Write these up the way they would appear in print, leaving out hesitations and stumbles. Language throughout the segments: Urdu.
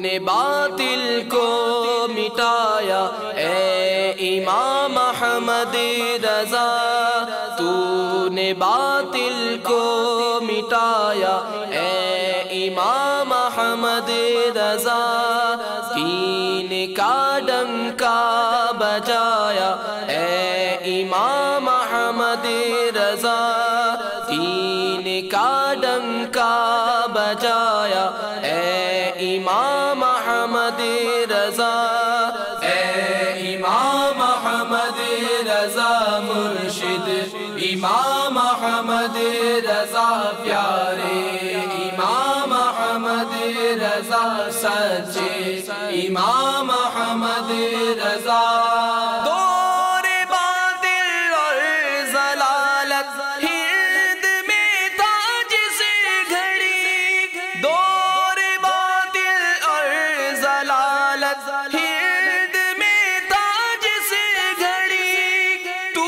نے باطل کو مٹایا اے امام احمد رضا، تو نے باطل کو مٹایا اے امام احمد رضا، دین کا ڈنکا بجایا اے امام احمد رضا، دین کا ڈنکا بجایا اے امام احمد رضا، اے امام احمد رضا مرشد، امام احمد رضا پیارے، امام احمد رضا سچے، امام احمد رضا۔ دور باطل اور ضلالت ہرد میں تھا جس گھڑی، دور باطل اور ضلالت ہرد میں تھا جس گھڑی، تو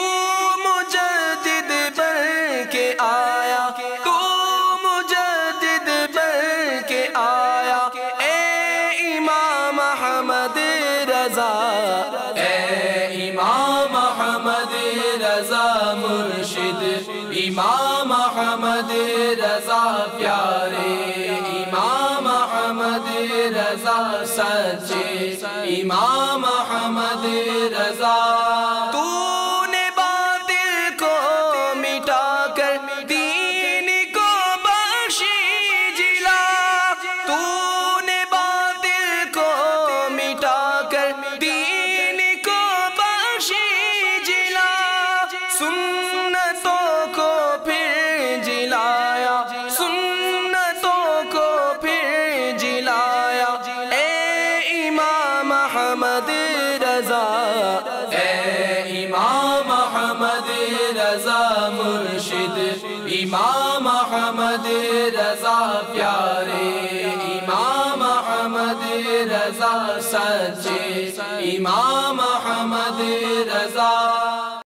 مجدد بن کے آیا، تو مجدد بن کے آیا اے امام احمد رضا، اے امام احمد رضا مرشد، امام احمد رضا پیارے، امام احمد رضا سچے، امام احمد رضا۔ تو نے باطل کو مٹا کر دین کو بخشی جلا، تو نے باطل کو مٹا کر دین کو بخشی جلا، سنتوں کو پھر جلایا، سنتوں کو پھر جلایا اے امام احمد رضا، اے امام احمد رضا مرشد، امام احمد رضا پیارے، امام احمد رضا سچے، امام احمد رضا۔